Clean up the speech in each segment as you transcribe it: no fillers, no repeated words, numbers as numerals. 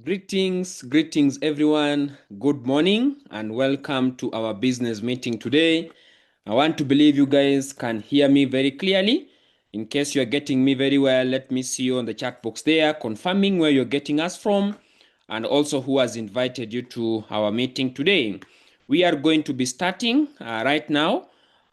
Greetings everyone. Good morning and welcome to our business meeting today. I want to believe you guys can hear me very clearly. In case you're getting me very well, let me see you on the chat box there, confirming where you're getting us from and also who has invited you to our meeting today. We are going to be starting right now.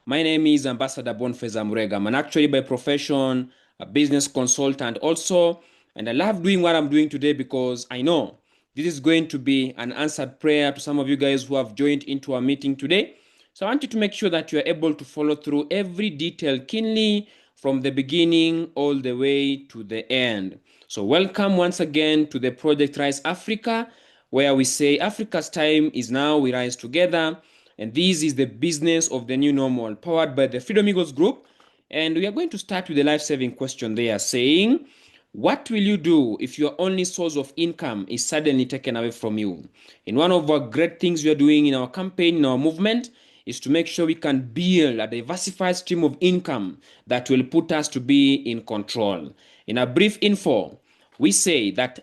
My name is Ambassador Bonfeza Murega. I'm actually by profession a business consultant also, and I love doing what I'm doing today because I know this is going to be an answered prayer to some of you guys who have joined into our meeting today. So I want you to make sure that you are able to follow through every detail keenly from the beginning all the way to the end. So welcome once again to the Project Rise Africa, where we say Africa's time is now, we rise together. And this is the business of the new normal, powered by the Freedom Eagles Group. And we are going to start with a life-saving question there saying, what will you do if your only source of income is suddenly taken away from you? And one of our great things we are doing in our campaign, in our movement, is to make sure we can build a diversified stream of income that will put us to be in control. In a brief info, we say that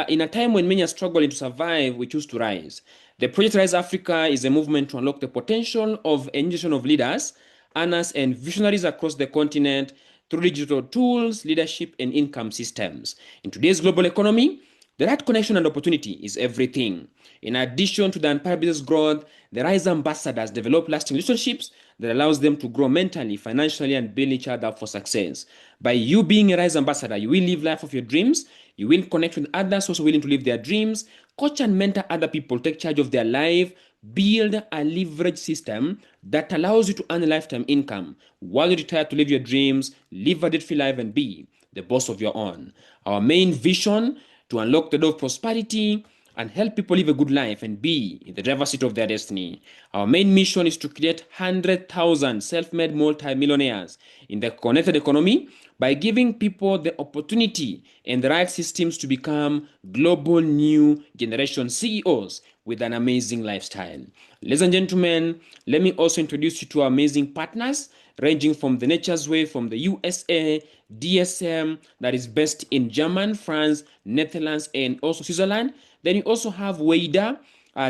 in a time when many are struggling to survive, we choose to rise. The Project Rise Africa is a movement to unlock the potential of a generation of leaders, earners, and visionaries across the continent through digital tools, leadership, and income systems. In today's global economy, the right connection and opportunity is everything. In addition to the unparalleled business growth, the Rise ambassadors develop lasting relationships that allows them to grow mentally, financially, and build each other up for success. By you being a Rise ambassador, you will live life of your dreams. You will connect with others also willing to live their dreams, coach and mentor other people, take charge of their life, build a leverage system that allows you to earn a lifetime income while you retire to live your dreams, live a debt-free life, and be the boss of your own. Our main vision to unlock the door of prosperity and help people live a good life and be in the driver's seat of their destiny. Our main mission is to create 100,000 self-made multi-millionaires in the connected economy by giving people the opportunity and the right systems to become global new generation CEOs with an amazing lifestyle. Ladies and gentlemen, let me also introduce you to our amazing partners ranging from the Nature's Way from the USA, DSM that is based in Germany, France, Netherlands, and also Switzerland. Then you also have Weida.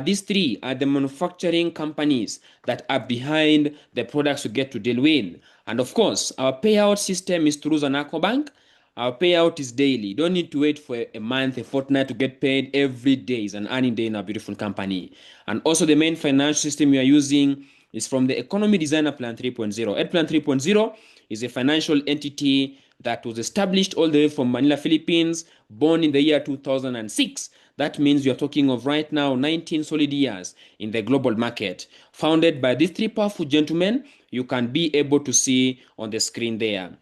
These three are the manufacturing companies that are behind the products you get to deal with. And of course, our payout system is through Zanaco Bank. Our payout is daily. You don't need to wait for a month, a fortnight to get paid. Every day is an earning day in our beautiful company. And also the main financial system we are using is from the Economy Designer Plan 3.0. Ed Plan 3.0 is a financial entity that was established all the way from Manila, Philippines, born in the year 2006. That means you're talking of right now 19 solid years in the global market. Founded by these three powerful gentlemen, you can be able to see on the screen there.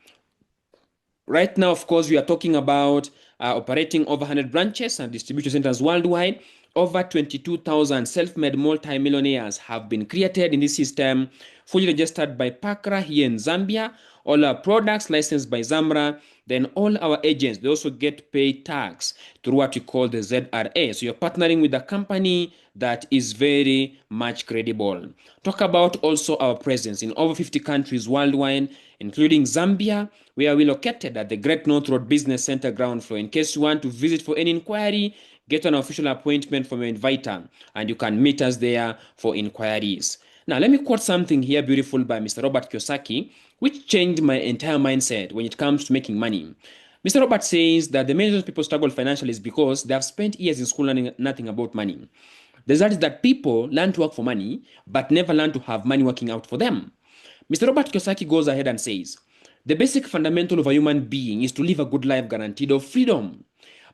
Right now, of course, we are talking about operating over 100 branches and distribution centers worldwide. Over 22,000 self-made multi-millionaires have been created in this system, fully registered by PACRA here in Zambia. All our products licensed by Zamra. Then all our agents, they also get paid tax through what we call the ZRA. So you're partnering with a company that is very much credible. Talk about also our presence in over 50 countries worldwide, including Zambia, where we're located at the Great North Road Business Center ground floor. In case you want to visit for any inquiry, get an official appointment from your inviter, and you can meet us there for inquiries. Now, let me quote something here beautiful by Mr. Robert Kiyosaki, which changed my entire mindset when it comes to making money. Mr. Robert says that the main reason people struggle financially is because they have spent years in school learning nothing about money. The result is that people learn to work for money, but never learn to have money working out for them. Mr. Robert Kiyosaki goes ahead and says, the basic fundamental of a human being is to live a good life guaranteed of freedom.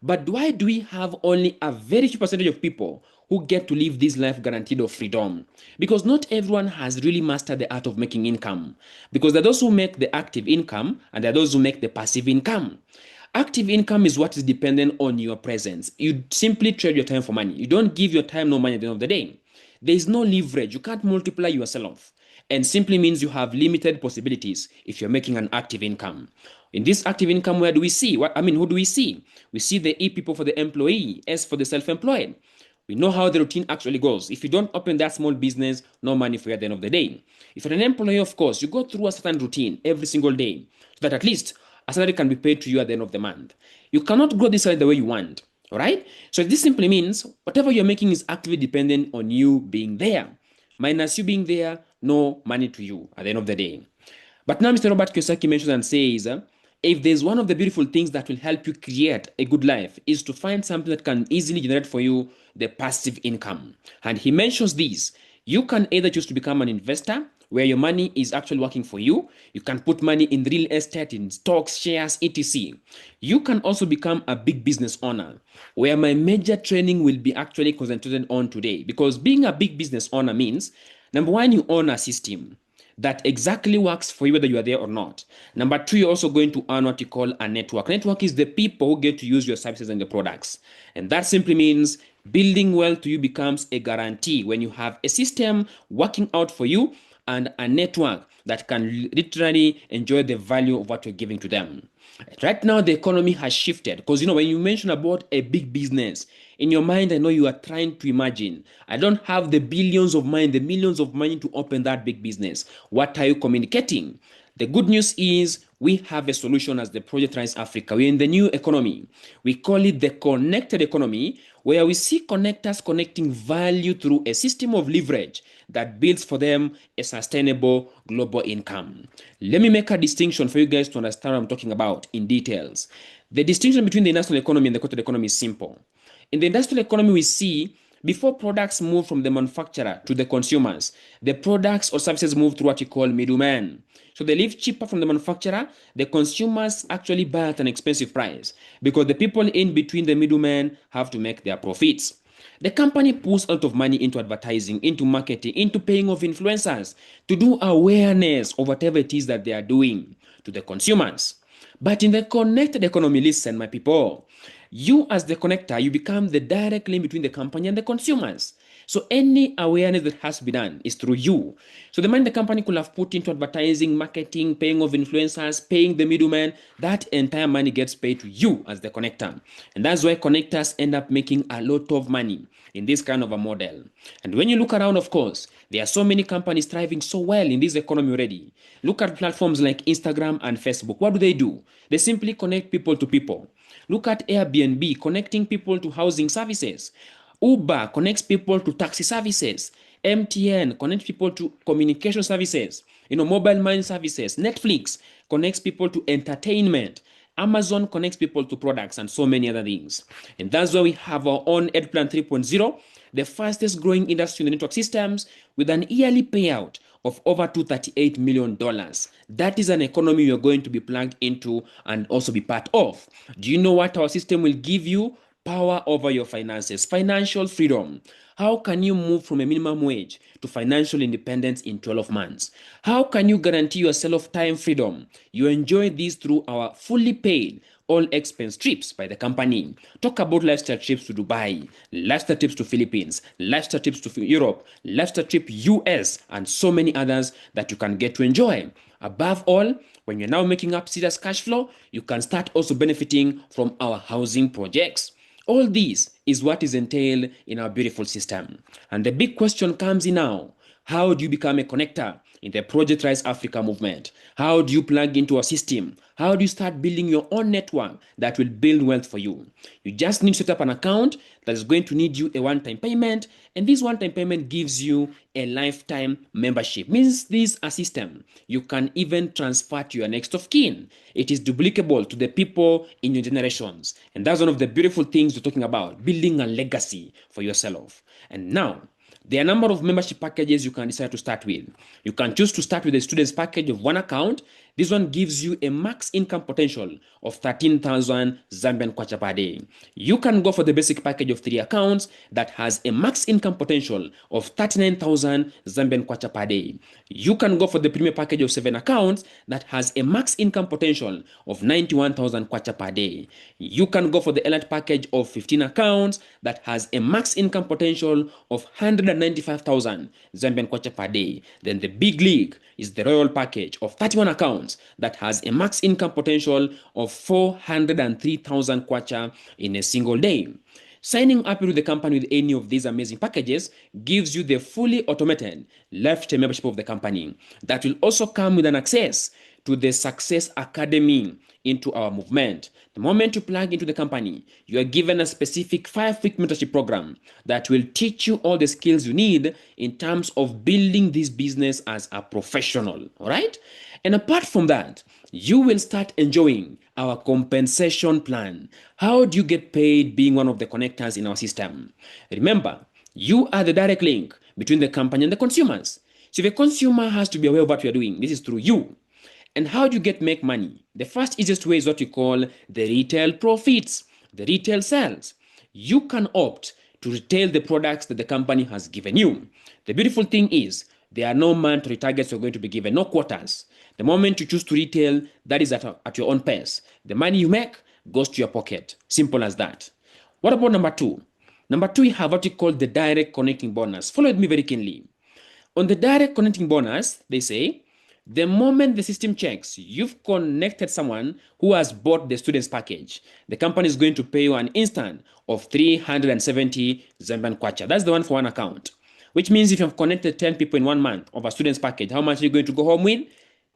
But why do we have only a very few percentage of people who get to live this life guaranteed of freedom? Because not everyone has really mastered the art of making income. Because there are those who make the active income and there are those who make the passive income. Active income is what is dependent on your presence. You simply trade your time for money. You don't give your time no money at the end of the day. There is no leverage. You can't multiply yourself. And simply means you have limited possibilities if you're making an active income. In this active income, where do we see? Who do we see? We see the E people for the employee, S for the self-employed. We know how the routine actually goes. If you don't open that small business, no money for you at the end of the day. If you're an employee, of course, you go through a certain routine every single day so that at least a salary can be paid to you at the end of the month. You cannot grow this salary the way you want. All right. So this simply means whatever you're making is actively dependent on you being there. Minus you being there, no money to you at the end of the day. But now Mr. Robert Kiyosaki mentions and says, if there's one of the beautiful things that will help you create a good life is to find something that can easily generate for you the passive income. And he mentions this. You can either choose to become an investor where your money is actually working for you. You can put money in real estate, in stocks, shares, etc. You can also become a big business owner, where my major training will be actually concentrated on today. Because being a big business owner means, number one, you own a system that exactly works for you whether you are there or not. Number two, you're also going to earn what you call a network. Network is the people who get to use your services and your products. And that simply means building wealth to you becomes a guarantee when you have a system working out for you and a network that can literally enjoy the value of what you're giving to them. Right now, the economy has shifted because, when you mention about a big business, in your mind, I know you are trying to imagine, I don't have the billions of money, the millions of money to open that big business. What are you communicating? The good news is we have a solution as the Project Rise Africa. We're in the new economy. We call it the connected economy, where we see connectors connecting value through a system of leverage that builds for them a sustainable global income. Let me make a distinction for you guys to understand what I'm talking about in details. The distinction between the industrial economy and the connected economy is simple. In the industrial economy, we see before products move from the manufacturer to the consumers, the products or services move through what you call middlemen. So they live cheaper from the manufacturer. The consumers actually buy at an expensive price because the people in between the middlemen have to make their profits. The company pulls a lot of money into advertising, into marketing, into paying off influencers to do awareness of whatever it is that they are doing to the consumers. But in the connected economy, listen, my people, you as the connector, you become the direct link between the company and the consumers. So any awareness that has to be done is through you. So the money the company could have put into advertising, marketing, paying off influencers, paying the middleman, that entire money gets paid to you as the connector. And that's why connectors end up making a lot of money in this kind of a model. And when you look around, of course, there are so many companies thriving so well in this economy already. Look at platforms like Instagram and Facebook. What do? They simply connect people to people. Look at Airbnb, connecting people to housing services. Uber connects people to taxi services. MTN connects people to communication services. Mobile money services. Netflix connects people to entertainment. Amazon connects people to products and so many other things. And that's why we have our own EdPlan 3.0, the fastest growing industry in the network systems with an yearly payout of over $238 million. That is an economy you're going to be plugged into and also be part of. Do you know what our system will give you? Power over your finances, financial freedom. How can you move from a minimum wage to financial independence in 12 months? How can you guarantee yourself time freedom? You enjoy this through our fully paid all expense trips by the company. Talk about lifestyle trips to Dubai, lifestyle trips to Philippines, lifestyle trips to Europe, lifestyle trip US, and so many others that you can get to enjoy. Above all, when you're now making up serious cash flow, you can start also benefiting from our housing projects. All this is what is entailed in our beautiful system. And the big question comes in now. How do you become a connector in the Project Rise Africa movement? How do you plug into a system? How do you start building your own network that will build wealth for you? You just need to set up an account that is going to need you a one-time payment, and this one-time payment gives you a lifetime membership. Means this is a system you can even transfer to your next of kin. It is duplicable to the people in your generations, and that's one of the beautiful things we're talking about, building a legacy for yourself. And now, there are a number of membership packages you can decide to start with. You can choose to start with a student's package of one account. This one gives you a max income potential of 13,000 Zambian kwacha per day. You can go for the basic package of 3 accounts that has a max income potential of 39,000 Zambian kwacha per day. You can go for the premium package of 7 accounts that has a max income potential of 91,000 kwacha per day. You can go for the elite package of 15 accounts that has a max income potential of 195,000 Zambian kwacha per day. Then the big league is the royal package of 31 accounts that has a max income potential of 403,000 kwacha in a single day. Signing up with the company with any of these amazing packages gives you the fully automated lifetime membership of the company that will also come with an access to the Success Academy into our movement. The moment you plug into the company, you are given a specific 5-week mentorship program that will teach you all the skills you need in terms of building this business as a professional. All right? And apart from that, you will start enjoying our compensation plan. How do you get paid being one of the connectors in our system? Remember, you are the direct link between the company and the consumers. So if a consumer has to be aware of what we are doing, this is through you. And how do you make money? The first easiest way is what we call the retail profits, the retail sales. You can opt to retail the products that the company has given you. The beautiful thing is there are no monthly targets you're going to be given, no quotas. The moment you choose to retail, that is at your own pace. The money you make goes to your pocket. Simple as that. What about number two? Number two, we have what we call the direct connecting bonus. Follow me very keenly. On the direct connecting bonus, they say, the moment the system checks you've connected someone who has bought the student's package, the company is going to pay you an instant of 370 Zambian kwacha. That's the one for one account. Which means if you've connected 10 people in 1 month of a student's package, how much are you going to go home with?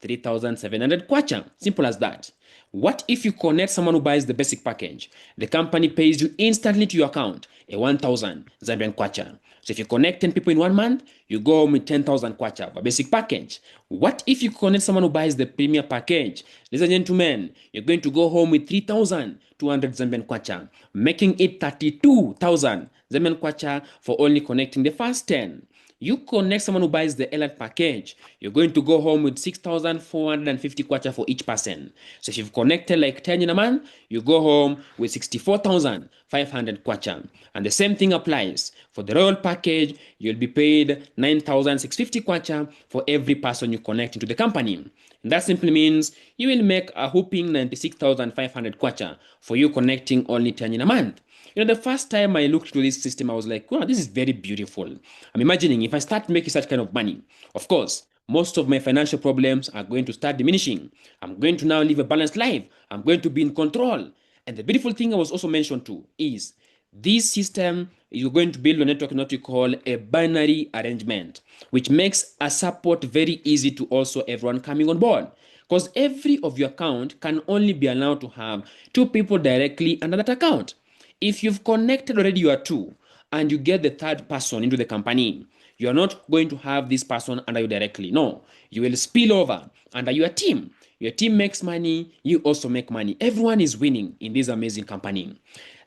3,700 kwacha. Simple as that. What if you connect someone who buys the basic package? The company pays you instantly to your account a 1,000 Zambian kwacha. So if you connect 10 people in 1 month, you go home with 10,000 kwacha of a basic package. What if you connect someone who buys the premier package? Ladies and gentlemen, you're going to go home with 3,200 Zambian kwacha, making it 32,000 Zambian kwacha for only connecting the first 10. You connect someone who buys the elite package, you're going to go home with 6,450 kwacha for each person. So if you've connected like 10 in a month, you go home with 64,500 kwacha. And the same thing applies. For the royal package, you'll be paid 9,650 kwacha for every person you connect into the company. And that simply means you will make a whopping 96,500 kwacha for you connecting only 10 in a month. You know, the first time I looked through this system, I was like, wow, this is very beautiful. I'm imagining if I start making such kind of money, of course, most of my financial problems are going to start diminishing. I'm going to now live a balanced life. I'm going to be in control. And the beautiful thing I was also mentioned to is this system, you're going to build a network, what you call a binary arrangement, which makes a support very easy to also everyone coming on board. Because every of your account can only be allowed to have 2 people directly under that account. If you've connected already your 2 and you get the 3rd person into the company, you're not going to have this person under you directly. No, you will spill over under your team. Your team makes money, you also make money. Everyone is winning in this amazing company.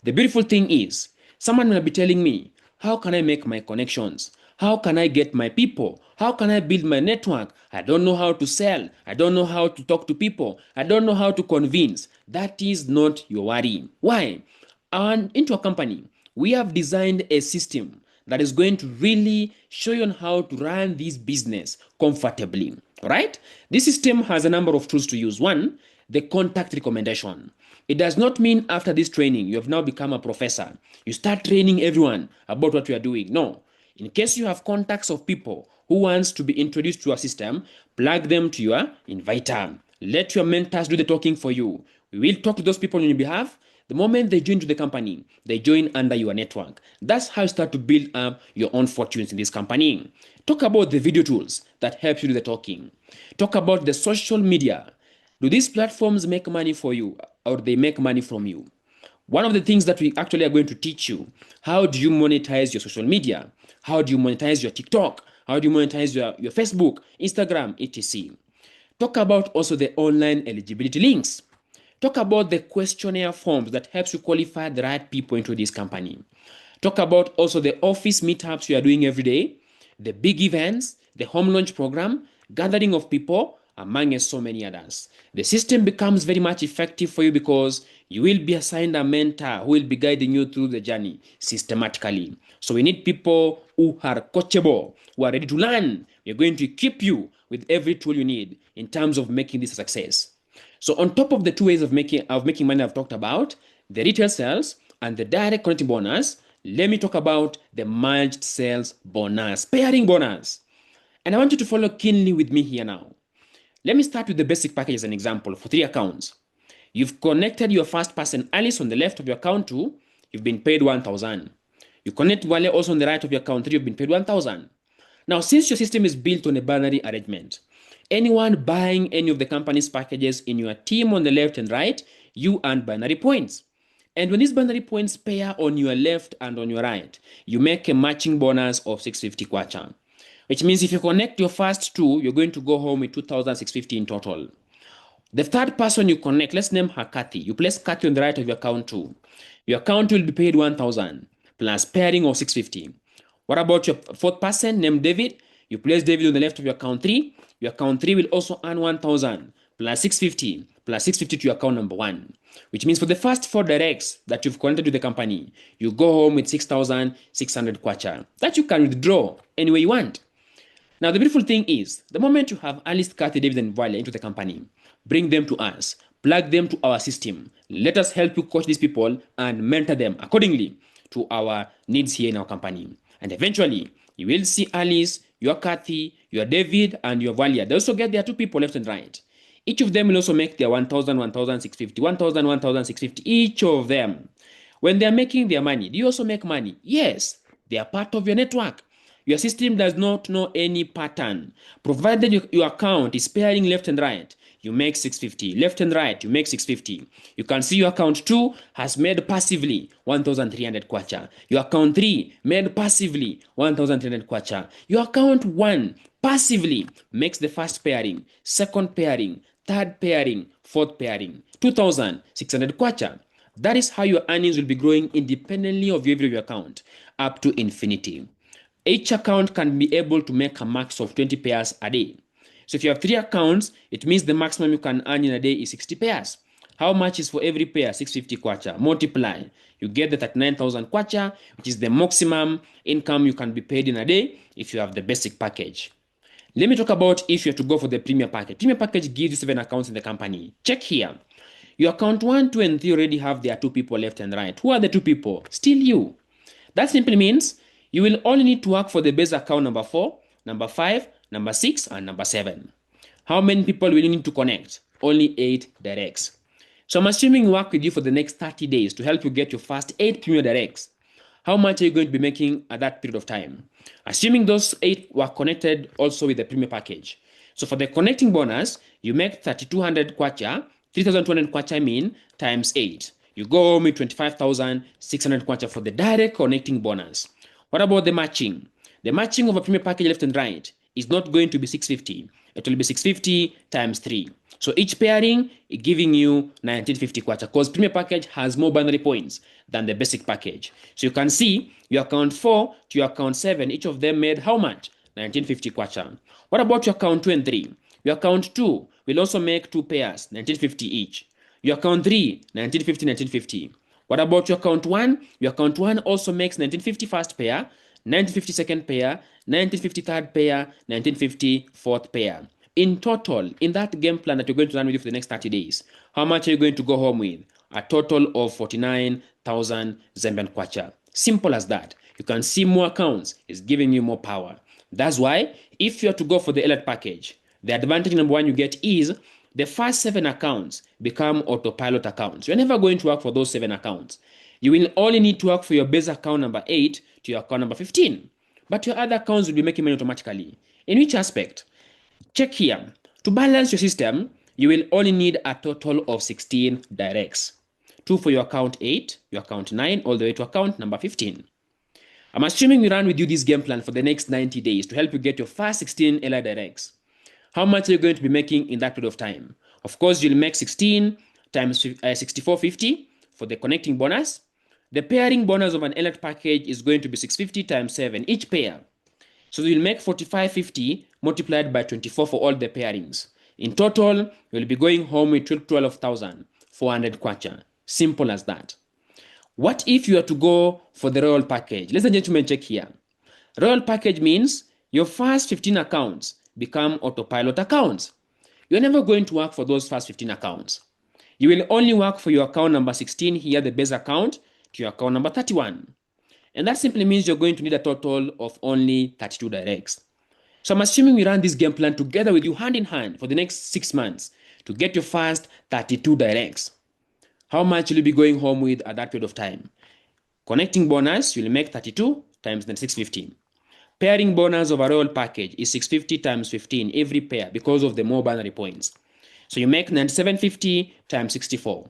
The beautiful thing is, someone will be telling me, how can I make my connections? How can I get my people? How can I build my network? I don't know how to sell. I don't know how to talk to people. I don't know how to convince. That is not your worry. Why? And into a company, we have designed a system that is going to really show you on how to run this business comfortably. All right? This system has a number of tools to use. One, the contact recommendation. It does not mean after this training, you have now become a professor. You start training everyone about what you are doing. No. In case you have contacts of people who wants to be introduced to a system, plug them to your inviter. Let your mentors do the talking for you. We will talk to those people on your behalf. The moment they join to the company, they join under your network. That's how you start to build up your own fortunes in this company. Talk about the video tools that help you do the talking. Talk about the social media. Do these platforms make money for you or they make money from you? One of the things that we actually are going to teach you, how do you monetize your social media? How do you monetize your TikTok? How do you monetize your Facebook, Instagram, etc.? Talk about also the online eligibility links. Talk about the questionnaire forms that helps you qualify the right people into this company. Talk about also the office meetups you are doing every day, the big events, the home launch program, gathering of people, among so many others. The system becomes very much effective for you because you will be assigned a mentor who will be guiding you through the journey systematically. So we need people who are coachable, who are ready to learn. We're going to equip you with every tool you need in terms of making this a success. So on top of the 2 ways of making money I've talked about, the retail sales and the direct connecting bonus, let me talk about the merged sales bonus, pairing bonus. And I want you to follow keenly with me here now. Let me start with the basic package as an example for 3 accounts. You've connected your first person, Alice, on the left of your account 2, you've been paid 1,000. You connect Wale also on the right of your account 3, you've been paid 1,000. Now, since your system is built on a binary arrangement, Anyone buying any of the company's packages in your team on the left and right, you earn binary points. And when these binary points pair on your left and on your right, you make a matching bonus of 650 kwacha. Which means if you connect your first two, you're going to go home with 2,650 in total. The third person you connect, let's name her Kathy. You place Kathy on the right of your account too. Your account will be paid 1,000 plus pairing of 650. What about your fourth person named David? You place David on the left of your account 3. Your account 3 will also earn 1,000 plus 650 plus 650 to your account number 1. Which means for the first 4 directs that you've connected to the company, you go home with 6,600 kwacha that you can withdraw any way you want. Now, the beautiful thing is, the moment you have Alice, Kathy, David, and Valia into the company, bring them to us, plug them to our system. Let us help you coach these people and mentor them accordingly to our needs here in our company. And eventually, you will see Alice, your Kathy, your David, and your Valia. They also get their 2 people left and right. Each of them will also make their 1,000, 1,650, 1,000, 1,650, each of them. When they are making their money, do you also make money? Yes, they are part of your network. Your system does not know any pattern. Provided your account is pairing left and right, you make 650. Left and right, you make 650. You can see your account 2 has made passively 1,300 kwacha. Your account 3 made passively 1,300 kwacha. Your account 1 passively makes the first pairing, second pairing, third pairing, fourth pairing, 2,600 kwacha. That is how your earnings will be growing independently of every account up to infinity. Each account can be able to make a max of 20 pairs a day. So if you have 3 accounts, it means the maximum you can earn in a day is 60 pairs. How much is for every pair? 650 kwacha. Multiply. You get the 39,000 kwacha, which is the maximum income you can be paid in a day if you have the basic package. Let me talk about if you have to go for the premier package. Premier package gives you 7 accounts in the company. Check here. Your account 1, 2, and 3 already have their 2 people left and right. Who are the 2 people? Still you. That simply means you will only need to work for the base account number 4, number 5, number 6, and number 7. How many people will you need to connect? Only 8 directs. So I'm assuming you work with you for the next 30 days to help you get your first 8 premier directs. How much are you going to be making at that period of time? Assuming those 8 were connected also with the premier package. So for the connecting bonus, you make 3,200 kwacha, 3,200 kwacha times 8. You go home with 25,600 kwacha for the direct connecting bonus. What about the matching? The matching of a premier package left and right is not going to be 650. It will be 650 times 3. So each pairing is giving you 1950 kwacha because premier package has more binary points than the basic package. So you can see your account 4 to your account 7, each of them made how much? 1950 kwacha. What about your account 2 and 3? Your account 2 will also make 2 pairs, 1950 each. Your account 3, 1950, 1950. What about your account 1? Your account 1 also makes 1950 first pair, 1950 second pair, 1950 third pair, 1950 fourth pair. In total, in that game plan that you're going to run with you for the next 30 days, how much are you going to go home with? A total of 49,000 Zambian kwacha. Simple as that. You can see more accounts is giving you more power. That's why if you are to go for the elite package, the advantage number 1 you get is the first 7 accounts become autopilot accounts. You're never going to work for those 7 accounts. You will only need to work for your base account number 8 to your account number 15. But your other accounts will be making money automatically. In which aspect? Check here. To balance your system, you will only need a total of 16 directs. 2 for your account 8, your account 9, all the way to account number 15. I'm assuming we run with you this game plan for the next 90 days to help you get your first 16 LI directs. How much are you going to be making in that period of time? Of course, you'll make 16 times 6450 for the connecting bonus. The pairing bonus of an elite package is going to be 650 times 7 each pair. So you'll make 4550 multiplied by 24 for all the pairings. In total, you'll be going home with 12,400 kwacha. Simple as that. What if you are to go for the royal package? Ladies and gentlemen, check here. Royal package means your first 15 accounts become autopilot accounts. You're never going to work for those first 15 accounts. You will only work for your account number 16 here, the base account, to your account number 31. And that simply means you're going to need a total of only 32 directs. So I'm assuming we run this game plan together with you hand in hand for the next 6 months to get your first 32 directs. How much will you be going home with at that period of time? Connecting bonus, you'll make 32 times 650. Pairing bonus of a royal package is 650 times 15 every pair because of the more binary points. So you make 9750 times 64.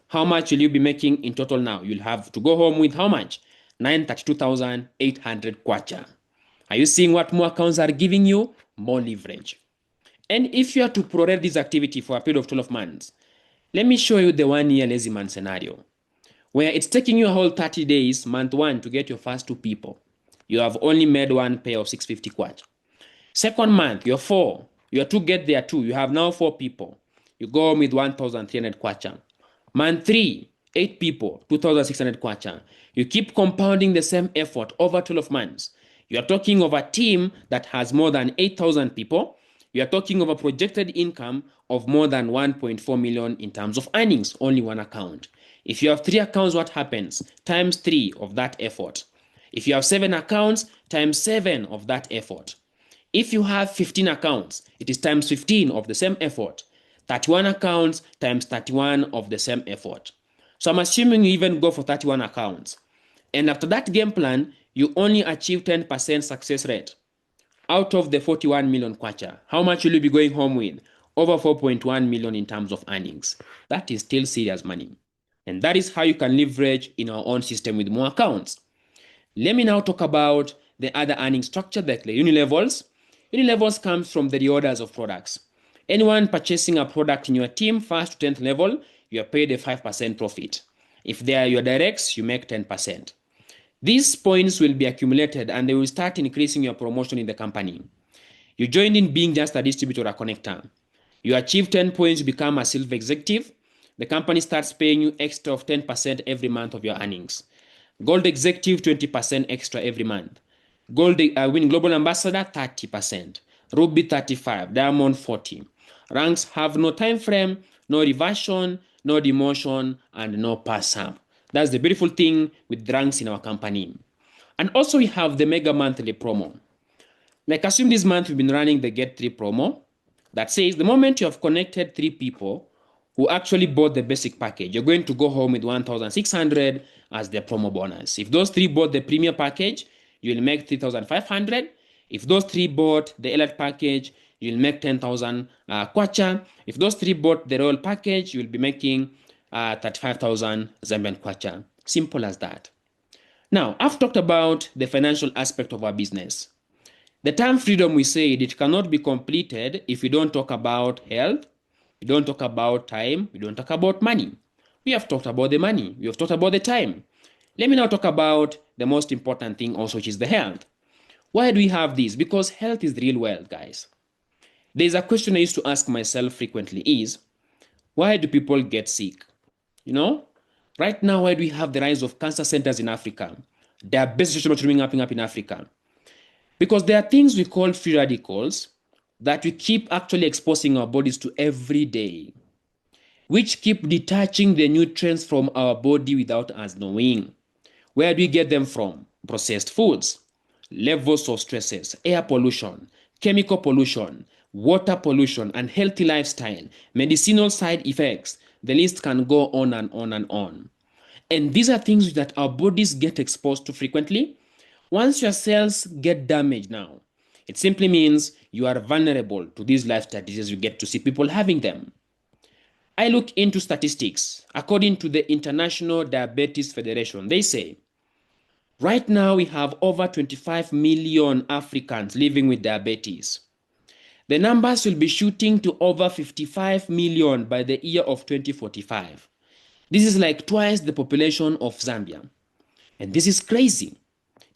How much will you be making in total now? You'll have to go home with how much? 932,800 kwacha. Are you seeing what more accounts are giving you? More leverage. And if you are to prorate this activity for a period of 12 months, let me show you the 1 year lazy man scenario, where it's taking you a whole 30 days, month 1, to get your first 2 people. You have only made 1 pair of 650 kwacha. Second month, you're 4. You are to get there too. You have now 4 people. You go home with 1,300 kwacha. Month 3, 8 people, 2,600 kwacha. You keep compounding the same effort over 12 months. You are talking of a team that has more than 8,000 people. You are talking of a projected income of more than 1.4 million in terms of earnings, only 1 account. If you have 3 accounts, what happens? Times 3 of that effort. If you have 7 accounts, times 7 of that effort. If you have 15 accounts, it is times 15 of the same effort. 31 accounts times 31 of the same effort. So I'm assuming you even go for 31 accounts. And after that game plan, you only achieve 10% success rate. Out of the 41 million kwacha, how much will you be going home with? Over 4.1 million in terms of earnings. That is still serious money. And that is how you can leverage in our own system with more accounts. Let me now talk about the other earning structure, like the unilevels. Unilevels comes from the reorders of products. Anyone purchasing a product in your team, 1st to 10th level, you are paid a 5% profit. If they are your directs, you make 10%. These points will be accumulated and they will start increasing your promotion in the company. You joined in being just a distributor or a connector. You achieve 10 points, become a silver executive. The company starts paying you extra of 10% every month of your earnings. Gold executive, 20% extra every month. Gold win global ambassador, 30%. Ruby, 35%. Diamond, 40%. Ranks have no time frame, no reversion, no demotion, and no pass up. That's the beautiful thing with ranks in our company. And also we have the mega monthly promo. Like assume this month we've been running the Get 3 promo that says the moment you have connected 3 people who actually bought the basic package, you're going to go home with 1,600 as the promo bonus. If those 3 bought the premier package, you'll make 3,500. If those 3 bought the elite package, you'll make 10,000 kwacha. If those 3 bought the royal package, you'll be making 35,000 Zambian kwacha. Simple as that. Now, I've talked about the financial aspect of our business. The term freedom, we said, it cannot be completed if we don't talk about health, we don't talk about time, we don't talk about money. We have talked about the money, we have talked about the time. Let me now talk about the most important thing also, which is the health. Why do we have this? Because health is real wealth, guys. There's a question I used to ask myself frequently is, why do people get sick? You know, right now, why do we have the rise of cancer centers in Africa? Diabetes is showing up in Africa. Because there are things we call free radicals that we keep actually exposing our bodies to every day, which keep detaching the nutrients from our body without us knowing. Where do we get them from? Processed foods, levels of stresses, air pollution, chemical pollution, water pollution, unhealthy lifestyle, medicinal side effects. The list can go on and on and on. And these are things that our bodies get exposed to frequently. Once your cells get damaged now, it simply means you are vulnerable to these lifestyle diseases. You get to see people having them. I look into statistics. According to the International Diabetes Federation, they say, right now we have over 25 million Africans living with diabetes. The numbers will be shooting to over 55 million by the year of 2045. This is like twice the population of Zambia. And this is crazy.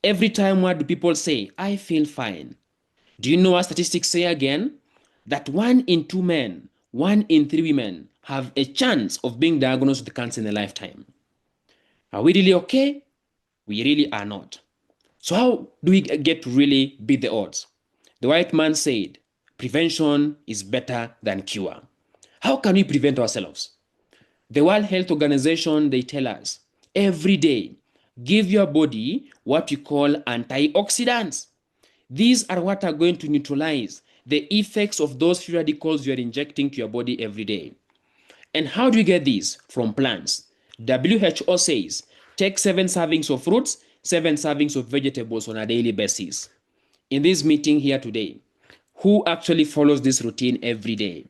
Every time, what do people say? I feel fine. Do you know what statistics say again? That 1 in 2 men, 1 in 3 women have a chance of being diagnosed with cancer in a lifetime. Are we really okay? We really are not. So how do we get to really beat the odds? The white man said, prevention is better than cure. How can we prevent ourselves? The World Health Organization, they tell us every day, give your body what you call antioxidants. These are what are going to neutralize the effects of those free radicals you are injecting to your body every day. And how do you get these? From plants. WHO says, take 7 servings of fruits, 7 servings of vegetables on a daily basis. in this meeting here today who actually follows this routine every day?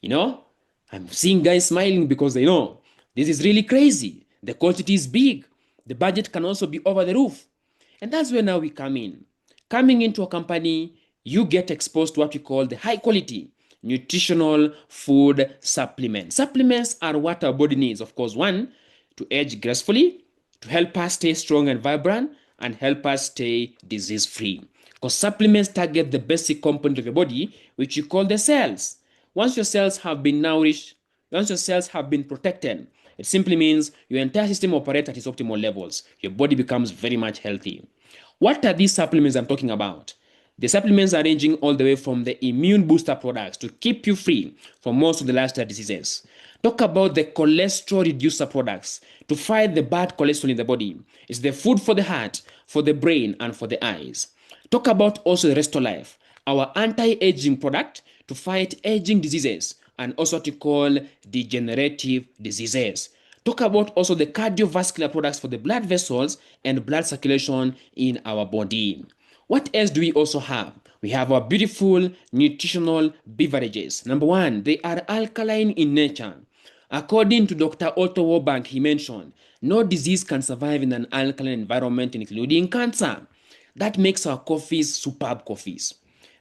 You know, I'm seeing guys smiling because they know this is really crazy. The quantity is big. The budget can also be over the roof. And that's where now we come in. Coming into a company, you get exposed to what we call the high quality nutritional food supplements. Supplements are what our body needs. Of course, one, to age gracefully, to help us stay strong and vibrant, and help us stay disease free. Because supplements target the basic component of your body, which you call the cells. Once your cells have been nourished, once your cells have been protected, it simply means your entire system operates at its optimal levels. Your body becomes very much healthy. What are these supplements I'm talking about? The supplements are ranging all the way from the immune booster products to keep you free from most of the lifestyle diseases. Talk about the cholesterol reducer products to fight the bad cholesterol in the body. It's the food for the heart, for the brain, and for the eyes. Talk about also the Restore Life, our anti-aging product to fight aging diseases and also to call degenerative diseases. Talk about also the cardiovascular products for the blood vessels and blood circulation in our body. What else do we also have? We have our beautiful nutritional beverages. Number one, they are alkaline in nature. According to Dr. Otto Warburg, he mentioned, no disease can survive in an alkaline environment, including cancer. That makes our coffees superb coffees.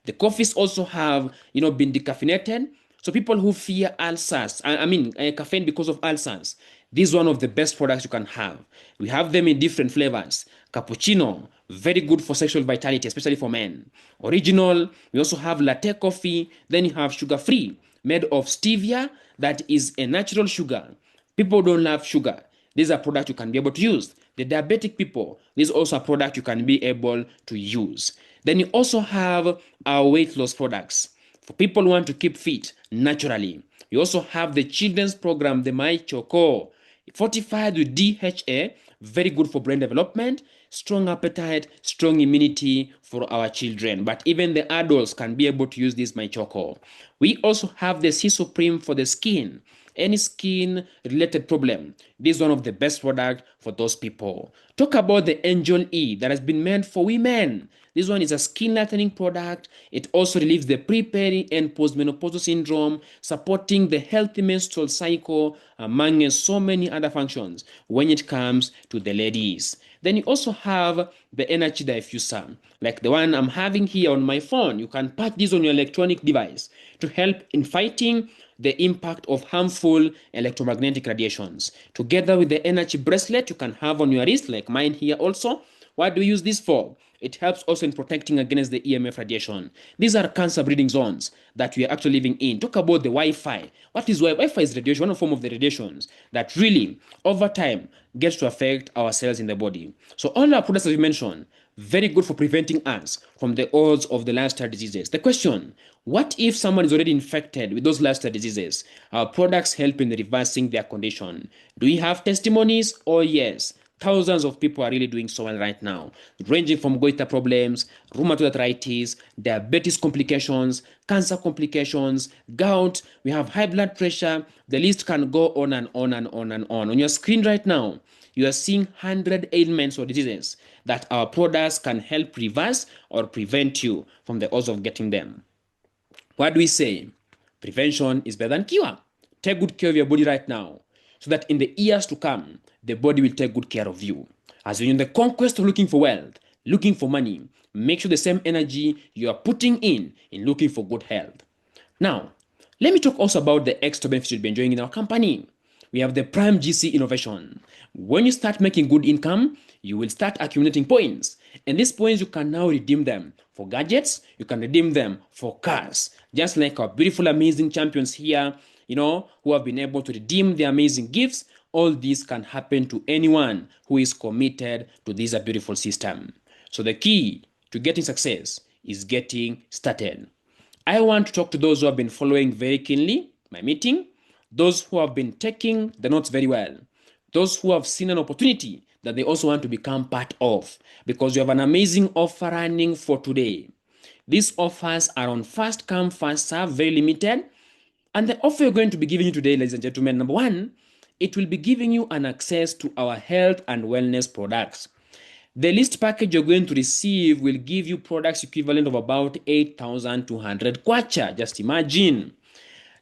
The coffees also have, been decaffeinated. So people who fear ulcers, caffeine because of ulcers, this is one of the best products you can have. We have them in different flavors. Cappuccino, very good for sexual vitality, especially for men. Original, we also have latte coffee. Then you have sugar-free, made of stevia, that is a natural sugar. People don't love sugar. These are products you can be able to use. The diabetic people, this is also a product you can be able to use. Then you also have our weight loss products. For people who want to keep fit naturally, we also have the children's program, the My Choco, fortified with DHA, very good for brain development, strong appetite, strong immunity for our children. But even the adults can be able to use this My Choco. We also have the C Supreme for the skin. Any skin related problem, this is one of the best products for those people. Talk about the Angel E that has been meant for women. This one is a skin lightening product. It also relieves the pre-peri and postmenopausal syndrome, supporting the healthy menstrual cycle, among so many other functions when it comes to the ladies. Then you also have the energy diffuser, like the one I'm having here on my phone. You can patch this on your electronic device to help in fighting the impact of harmful electromagnetic radiations. Together with the energy bracelet you can have on your wrist, like mine here also. What do we use this for? It helps also in protecting against the EMF radiation. These are cancer breeding zones that we are actually living in. Talk about the Wi-Fi. What is Wi-Fi? Wi-Fi is radiation, one form of the radiations that really, over time, gets to affect our cells in the body. So all our products that we mentioned, very good for preventing us from the odds of the lifestyle diseases. The question, what if someone is already infected with those lifestyle diseases? Our products help in reversing their condition. Do we have testimonies? Oh yes. Thousands of people are really doing so well right now, ranging from goiter problems, rheumatoid arthritis, diabetes complications, cancer complications, gout. We have high blood pressure. The list can go on and on and on and on. On your screen right now, you are seeing 100 ailments or diseases that our products can help reverse or prevent you from the odds of getting them. What do we say? Prevention is better than cure. Take good care of your body right now, so that in the years to come, the body will take good care of you. As you're in the conquest of looking for wealth, looking for money, make sure the same energy you are putting in looking for good health. Now, let me talk also about the extra benefits you'll be enjoying in our company. We have the Prime GC innovation. When you start making good income, you will start accumulating points. And these points, you can now redeem them for gadgets, you can redeem them for cars. Just like our beautiful, amazing champions here, who have been able to redeem their amazing gifts. All this can happen to anyone who is committed to this beautiful system. So the key to getting success is getting started. I want to talk to those who have been following very keenly my meeting, those who have been taking the notes very well, those who have seen an opportunity that they also want to become part of, because you have an amazing offer running for today. These offers are on first come, first serve, very limited. And the offer we're going to be giving you today, ladies and gentlemen, number one, it will be giving you an access to our health and wellness products. The least package you're going to receive will give you products equivalent of about 8,200 kwacha. Just imagine.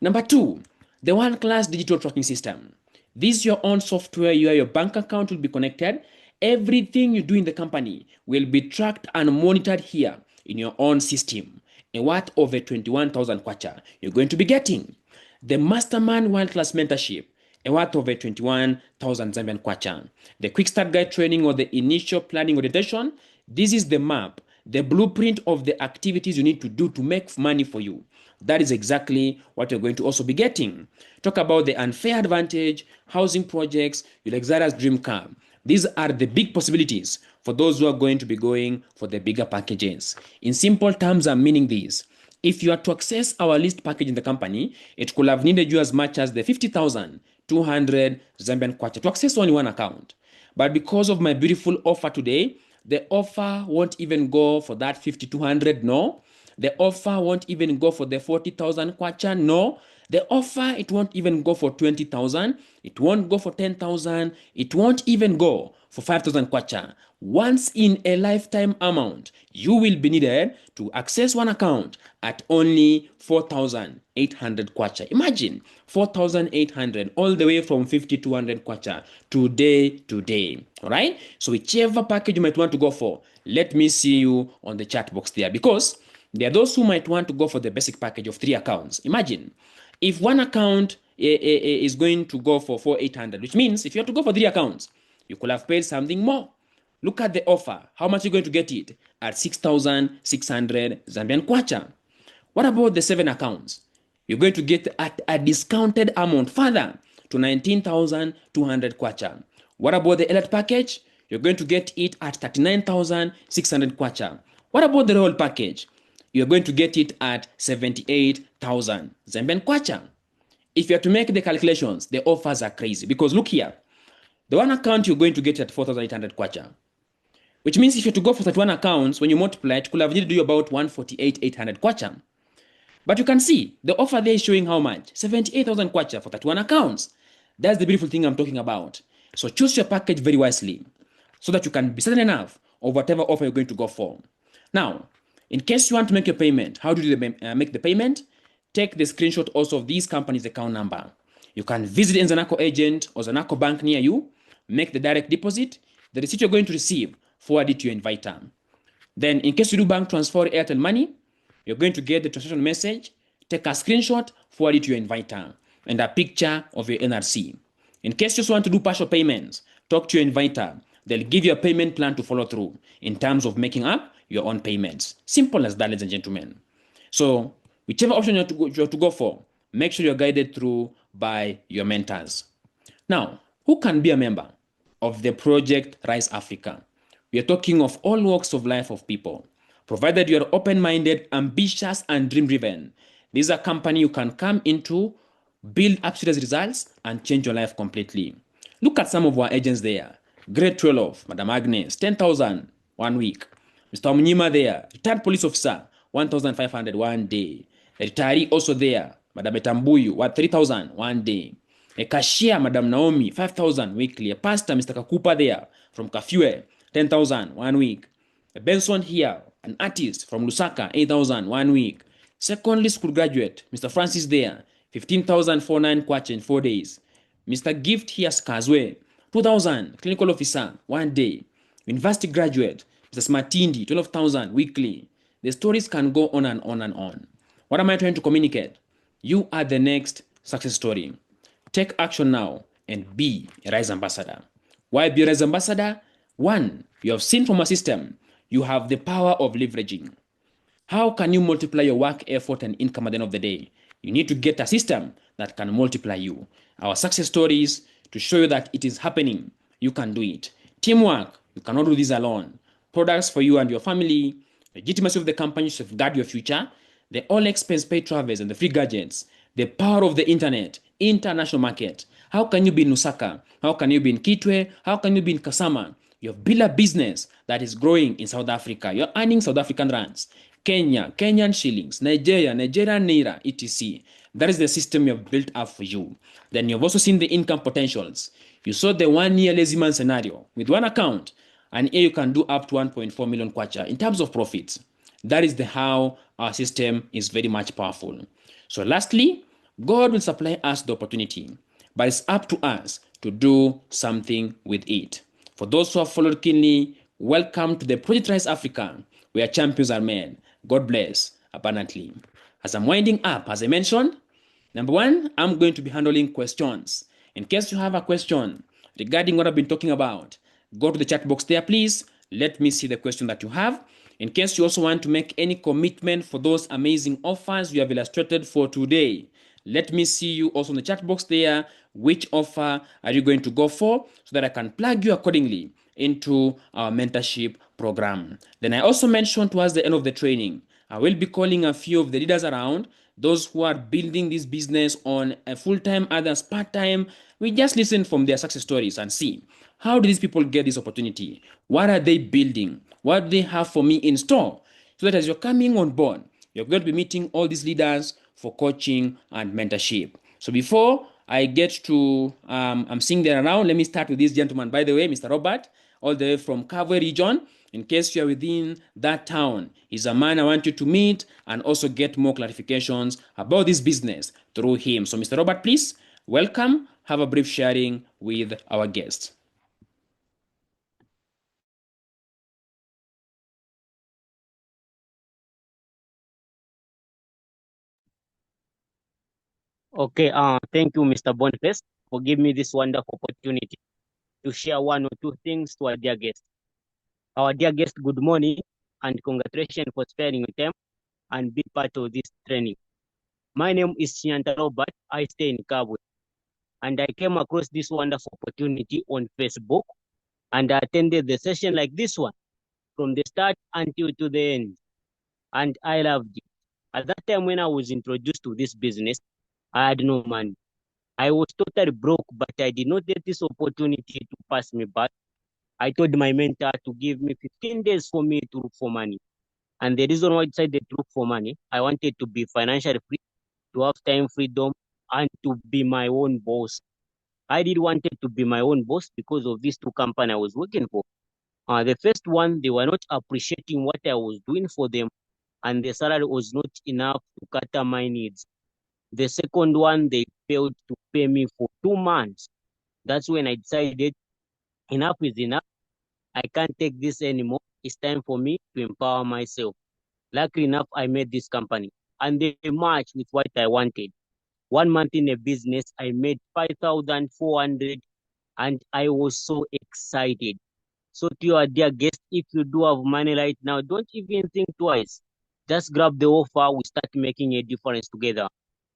Number two, the one-class digital tracking system. This is your own software where your bank account will be connected. Everything you do in the company will be tracked and monitored here in your own system. And what over 21,000 kwacha you're going to be getting. The Mastermind One-Class Mentorship, a worth over 21,000 Zambian kwacha. The Quick Start Guide training or the initial planning orientation. This is the map, the blueprint of the activities you need to do to make money for you. That is exactly what you're going to also be getting. Talk about the unfair advantage, housing projects, your luxurious dream car. These are the big possibilities for those who are going to be going for the bigger packages. In simple terms, I'm meaning this. If you are to access our list package in the company, it could have needed you as much as the 50,200 Zambian kwacha to access only one account. But because of my beautiful offer today, the offer won't even go for that 5,200, no. The offer won't even go for the 40,000 kwacha, no. The offer, it won't even go for 20,000. It won't go for 10,000. It won't even go for 5,000 kwacha. Once in a lifetime amount, you will be needed to access one account at only 4,800 kwacha. Imagine 4,800 all the way from 5,200 kwacha today. All right. So whichever package you might want to go for, let me see you on the chat box there, because there are those who might want to go for the basic package of 3 accounts. Imagine if one account is going to go for 4,800, which means if you have to go for 3 accounts, you could have paid something more. Look at the offer. How much are you going to get it? At 6,600 Zambian kwacha. What about the 7 accounts? You're going to get at a discounted amount further to 19,200 kwacha. What about the elite package? You're going to get it at 39,600 kwacha. What about the royal package? You're going to get it at 78,000 Zambian kwacha. If you have to make the calculations, the offers are crazy, because look here. The one account you're going to get at 4,800 kwacha, which means if you have to go for 31 accounts, when you multiply, it could have needed you about 148,800 kwacha. But you can see the offer there is showing how much? 78,000 kwacha for 31 accounts. That's the beautiful thing I'm talking about. So choose your package very wisely so that you can be certain enough of whatever offer you're going to go for. Now, in case you want to make your payment, how do you make the payment? Take the screenshot also of these companies' account number. You can visit a Zanaco agent or Zanaco bank near you, make the direct deposit. The receipt you're going to receive, forward it to your inviter. Then in case you do bank transfer or Airtel money, you're going to get the transaction message, take a screenshot, forward it to your inviter, and a picture of your NRC. In case you just want to do partial payments, talk to your inviter. They'll give you a payment plan to follow through in terms of making up your own payments. Simple as that, ladies and gentlemen. So whichever option you have to go for, make sure you're guided through by your mentors. Now, who can be a member of the Project Rise Africa? We are talking of all walks of life of people. Provided you are open-minded, ambitious, and dream-driven, this is a company you can come into, build up serious results, and change your life completely. Look at some of our agents there. Grade 12, Madam Agnes, 10,000 1 week. Mr. Mnyima there, retired police officer, 1,500 1 day. A retiree also there, Madam Etambuyu, 3,000 1 day. A cashier, Madam Naomi, 5,000 weekly. A pastor, Mr. Kakupa there, from Kafue, 10,000 1 week. A Benson here, an artist from Lusaka, 8,000 1 week. Secondary school graduate, Mr. Francis there, 15,049 kwacha in 4 days. Mr. Gift here, Skazwe, 2,000, clinical officer, 1 day. University graduate, Mr. Smartindi, 12,000 weekly. The stories can go on and on and on. What am I trying to communicate? You are the next success story. Take action now and be a Rise Ambassador. Why be a Rise Ambassador? 1, you have seen from a system, you have the power of leveraging. How can you multiply your work, effort, and income at the end of the day? You need to get a system that can multiply you. Our success stories to show you that it is happening. You can do it. Teamwork, you cannot do this alone. Products for you and your family, legitimacy of the company to safeguard your future, the all expense paid travels and the free gadgets, the power of the internet, international market. How can you be in Lusaka? How can you be in Kitwe? How can you be in Kasama? You have built a business that is growing in South Africa. You're earning South African rands. Kenya, Kenyan shillings, Nigeria, Nigerian naira, etc. That is the system you have built up for you. Then you've also seen the income potentials. You saw the 1 year lazy man scenario. With one account, and here you can do up to 1.4 million kwacha in terms of profits. That is how our system is very much powerful. So lastly, God will supply us the opportunity, but it's up to us to do something with it. For those who have followed keenly, welcome to the Project Rise Africa, where champions are made. God bless abundantly. As I'm winding up, as I mentioned, number one, I'm going to be handling questions. In case you have a question regarding what I've been talking about, go to the chat box there, please. Let me see the question that you have. In case you also want to make any commitment for those amazing offers you have illustrated for today, let me see you also in the chat box there. Which offer are you going to go for so that I can plug you accordingly into our mentorship program? Then I also mentioned towards the end of the training, I will be calling a few of the leaders around, those who are building this business on a full-time, others part-time. We just listen from their success stories and see, how do these people get this opportunity? What are they building? What do they have for me in store? So that as you're coming on board, you're going to be meeting all these leaders for coaching and mentorship. So before I get to, I'm seeing them around, let me start with this gentleman, by the way, Mr. Robert, all the way from Kavwe region. In case you are within that town, he's a man I want you to meet and also get more clarifications about this business through him. So Mr. Robert, please, welcome. Have a brief sharing with our guests. Okay, thank you, Mr. Boniface, for giving me this wonderful opportunity to share one or two things to our dear guest. Our dear guest, good morning and congratulations for sparing your time and be part of this training. My name is Chianta Robert. I stay in Kabwe, and I came across this wonderful opportunity on Facebook, and I attended the session like this one from the start until to the end, and I loved it. At that time when I was introduced to this business, I had no money. I was totally broke, but I did not get this opportunity to pass me by. I told my mentor to give me 15 days for me to look for money. And the reason why I decided to look for money, I wanted to be financially free, to have time freedom, and to be my own boss. I did wanted to be my own boss because of these two companies I was working for. The first one, they were not appreciating what I was doing for them, and the salary was not enough to cater my needs. The second one, they failed to pay me for 2 months. That's when I decided enough is enough. I can't take this anymore. It's time for me to empower myself. Luckily enough, I made this company and they matched with what I wanted. 1 month in a business, I made 5,400 and I was so excited. So to your dear guest, if you do have money right now, don't even think twice. Just grab the offer. We start making a difference together.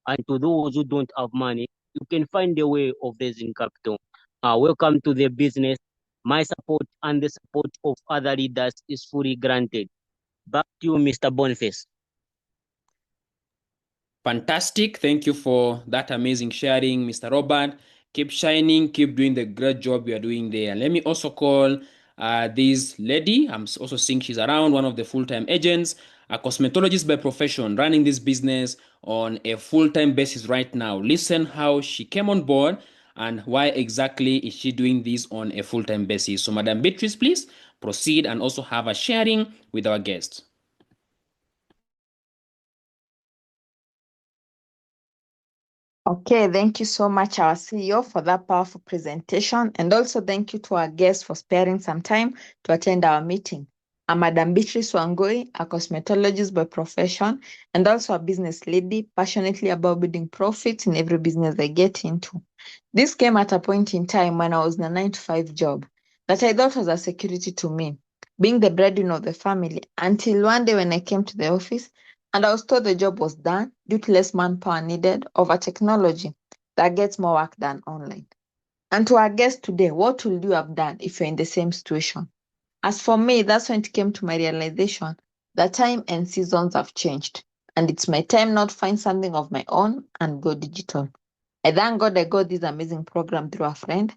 And to those who don't have money, you can find a way of raising capital. Welcome to the business. My support and the support of other leaders is fully granted. Back to you, Mr. Boniface. Fantastic. Thank you for that amazing sharing, Mr. Robert. Keep shining, keep doing the great job you are doing there. Let me also call this lady. I'm also seeing she's around, one of the full-time agents, a cosmetologist by profession, running this business on a full-time basis right now. Listen how she came on board and why exactly is she doing this on a full-time basis. So, Madam Beatrice, please proceed and also have a sharing with our guests. Okay, thank you so much, our CEO, for that powerful presentation. And also thank you to our guests for sparing some time to attend our meeting. I'm Madam Beatrice Wangui, a cosmetologist by profession, and also a business lady, passionately about building profits in every business I get into. This came at a point in time when I was in a 9-to-5 job that I thought was a security to me, being the breadwinner of the family, until one day when I came to the office and I was told the job was done due to less manpower needed over technology that gets more work done online. And to our guest today, what would you have done if you're in the same situation? As for me, that's when it came to my realization that time and seasons have changed. And it's my time now to find something of my own and go digital. I thank God I got this amazing program through a friend,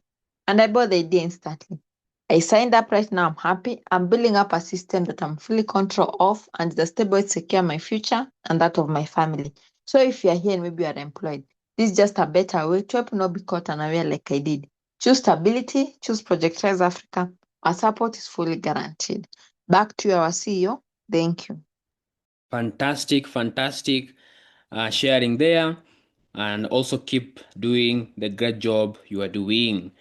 and I bought the idea instantly. I signed up right now. I'm happy. I'm building up a system that I'm fully control of and is a stable to secure my future and that of my family. So if you're here and maybe you're employed, this is just a better way to help you not be caught unaware like I did. Choose stability, choose Project Rise Africa, Our support is fully guaranteed. Back to our CEO. Thank you. Fantastic sharing there, and also keep doing the great job you are doing.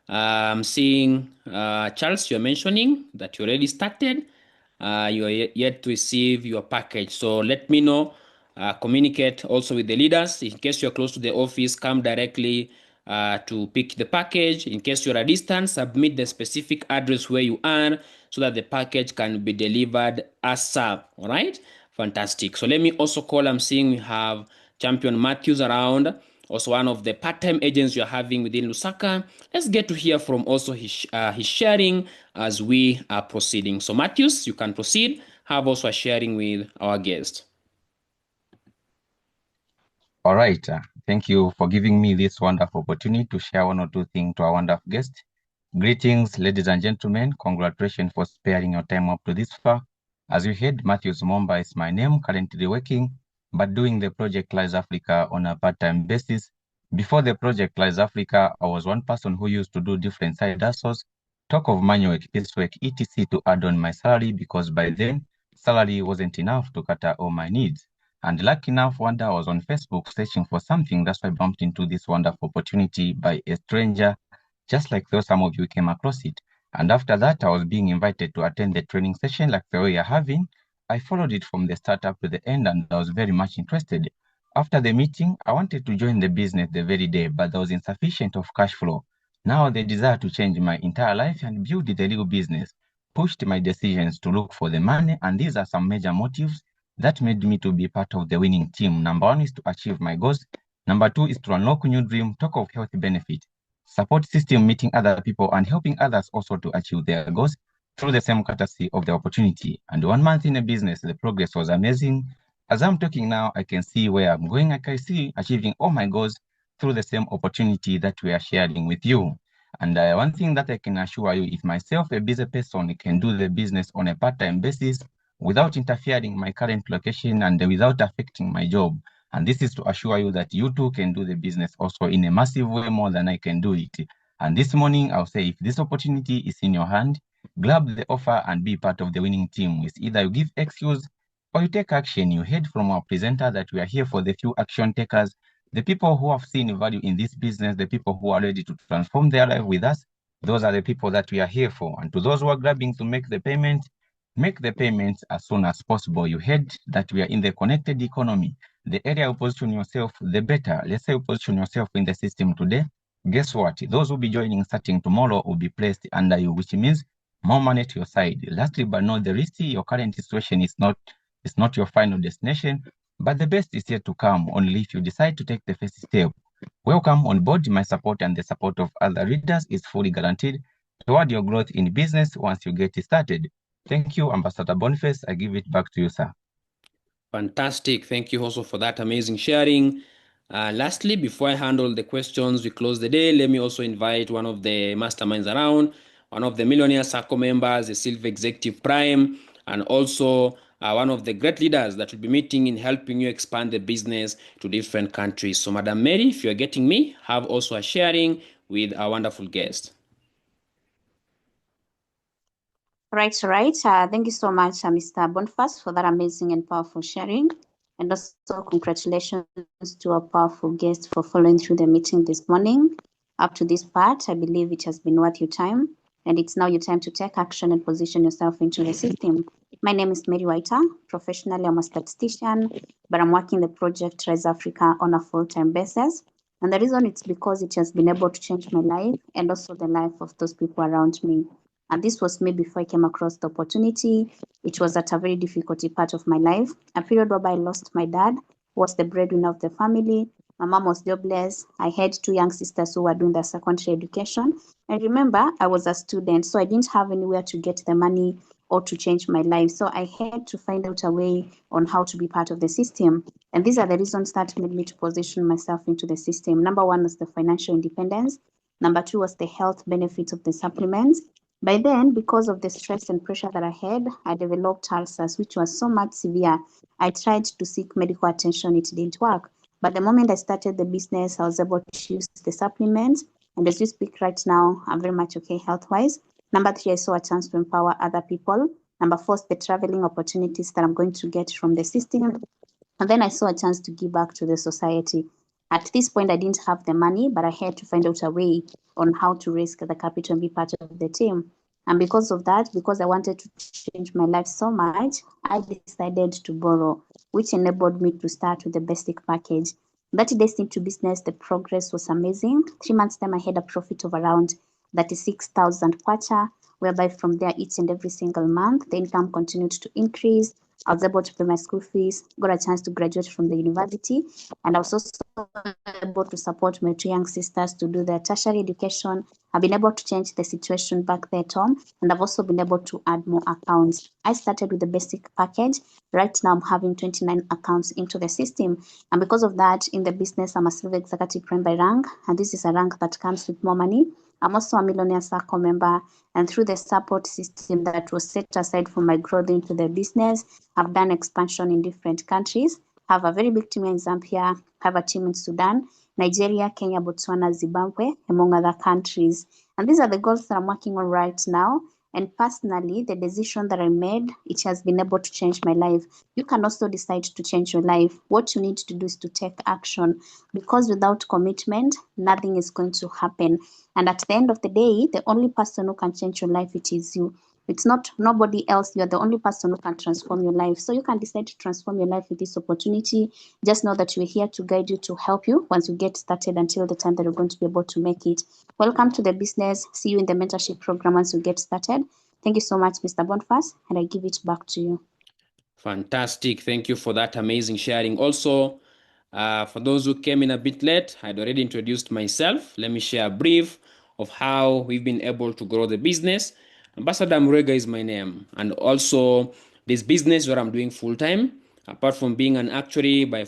I'm seeing Charles, you're mentioning that you already started. You are yet to receive your package, so let me know. Communicate also with the leaders. In case you're close to the office, come directly to pick the package. In case you're a distance, submit the specific address where you are so that the package can be delivered ASAP. All right, fantastic. So let me also call. I'm seeing we have Champion Matthews around, also one of the part-time agents you're having within Lusaka. Let's get to hear from also his sharing as we are proceeding. So Matthews, you can proceed. Have also a sharing with our guest. All right. Thank you for giving me this wonderful opportunity to share one or two things to our wonderful guest. Greetings, ladies and gentlemen. Congratulations for sparing your time up to this far. As you heard, Matthews Momba is my name, currently working, but doing the project Lies Africa on a part-time basis. Before the project Lies Africa, I was one person who used to do different side hustles, talk of manual work, piecework, etc. to add on my salary, because by then, salary wasn't enough to cater all my needs. And lucky enough, one day I was on Facebook searching for something. That's why I bumped into this wonderful opportunity by a stranger, just like though some of you came across it. And after that, I was being invited to attend the training session like the way you're having. I followed it from the start up to the end, and I was very much interested. After the meeting, I wanted to join the business the very day, but there was insufficient of cash flow. Now the desire to change my entire life and build the real business pushed my decisions to look for the money, and these are some major motives that made me to be part of the winning team. Number one is to achieve my goals. Number two is to unlock new dream, talk of health benefit, support system, meeting other people and helping others also to achieve their goals through the same courtesy of the opportunity. And 1 month in a business, the progress was amazing. As I'm talking now, I can see where I'm going. I can see achieving all my goals through the same opportunity that we are sharing with you. And one thing that I can assure you, if myself, a busy person, can do the business on a part-time basis, without interfering my current location and without affecting my job. And this is to assure you that you too can do the business also in a massive way more than I can do it. And this morning, I'll say if this opportunity is in your hand, grab the offer and be part of the winning team. It's either you give excuse or you take action. You heard from our presenter that we are here for the few action takers, the people who have seen value in this business, the people who are ready to transform their life with us. Those are the people that we are here for. And to those who are grabbing to make the payment as soon as possible. You heard that we are in the connected economy. The area you position yourself, the better. Let's say you position yourself in the system today. Guess what? Those who will be joining starting tomorrow will be placed under you, which means more money to your side. Lastly, but not the least, your current situation is not your final destination, but the best is yet to come only if you decide to take the first step. Welcome on board. My support and the support of other readers is fully guaranteed toward your growth in business once you get started. Thank you, Ambassador Boniface. I give it back to you, sir. Fantastic. Thank you also for that amazing sharing. Lastly, before I handle the questions, we close the day. Let me also invite one of the masterminds around, one of the Millionaire Circle members, the Silver Executive Prime, and also one of the great leaders that will be meeting in helping you expand the business to different countries. So, Madam Mary, if you're getting me, have also a sharing with our wonderful guest. Right. Thank you so much, Mr. Boniface, for that amazing and powerful sharing. And also congratulations to our powerful guest for following through the meeting this morning. Up to this part, I believe it has been worth your time. And it's now your time to take action and position yourself into the system. My name is Mary Whiter. Professionally, I'm a statistician, but I'm working the project Rise Africa on a full-time basis. And the reason it's because it has been able to change my life and also the life of those people around me. And this was made before I came across the opportunity. It was at a very difficult part of my life, a period whereby I lost my dad, who was the breadwinner of the family. My mom was jobless. I had two young sisters who were doing their secondary education. And remember, I was a student, so I didn't have anywhere to get the money or to change my life. So I had to find out a way on how to be part of the system. And these are the reasons that made me to position myself into the system. Number one was the financial independence. Number two was the health benefits of the supplements. By then, because of the stress and pressure that I had, I developed ulcers, which was so much severe. I tried to seek medical attention. It didn't work. But the moment I started the business, I was able to use the supplements. And as we speak right now, I'm very much okay health-wise. Number 3, I saw a chance to empower other people. Number 4, the traveling opportunities that I'm going to get from the system. And then I saw a chance to give back to the society. At this point, I didn't have the money, but I had to find out a way on how to raise the capital and be part of the team. And because of that, because I wanted to change my life so much, I decided to borrow, which enabled me to start with the basic package. 30 days into business, the progress was amazing. 3 months time, I had a profit of around 36,000 kwacha, whereby from there, each and every single month, the income continued to increase. I was able to pay my school fees, got a chance to graduate from the university, and I was also able to support my 2 young sisters to do their tertiary education. I've been able to change the situation back there at home, and I've also been able to add more accounts. I started with the basic package. Right now, I'm having 29 accounts into the system. And because of that, in the business, I'm a silver executive prime by rank, and this is a rank that comes with more money. I'm also a Millionaire Circle member, and through the support system that was set aside for my growth into the business, I've done expansion in different countries. I have a very big team in Zambia, have a team in Sudan, Nigeria, Kenya, Botswana, Zimbabwe, among other countries. And these are the goals that I'm working on right now. And personally, the decision that I made, it has been able to change my life. You can also decide to change your life. What you need to do is to take action, because without commitment, nothing is going to happen. And at the end of the day, the only person who can change your life, it is you. It's not nobody else. You're the only person who can transform your life. So you can decide to transform your life with this opportunity. Just know that we're here to guide you, to help you once you get started until the time that you're going to be able to make it. Welcome to the business. See you in the mentorship program once you get started. Thank you so much, Mr. Boniface, and I give it back to you. Fantastic. Thank you for that amazing sharing. Also, for those who came in a bit late, I'd already introduced myself. Let me share a brief of how we've been able to grow the business. Ambassador Murega is my name. And also, this business where I'm doing full-time, apart from being an actuary by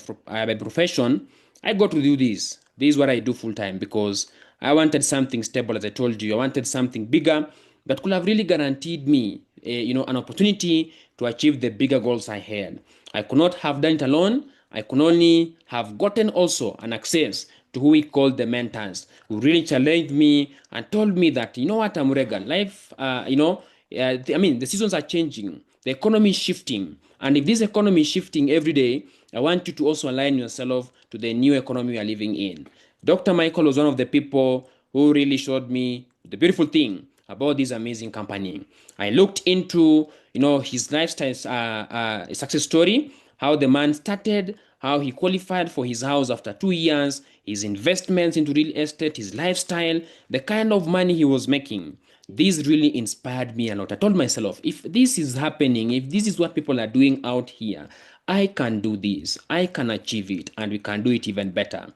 profession, I got to do this. This is what I do full-time because I wanted something stable, as I told you. I wanted something bigger that could have really guaranteed me an opportunity to achieve the bigger goals I had. I could not have done it alone. I could only have gotten also an access to who we call the mentors, who really challenged me and told me that, you know what, Amurega, life, the seasons are changing. The economy is shifting. And if this economy is shifting every day, I want you to also align yourself to the new economy we are living in. Dr. Michael was one of the people who really showed me the beautiful thing about this amazing company. I looked into, his lifestyle success story, how the man started, how he qualified for his house after 2 years, his investments into real estate, his lifestyle, the kind of money he was making. This really inspired me a lot. I told myself, if this is happening, if this is what people are doing out here, I can do this, I can achieve it, and we can do it even better.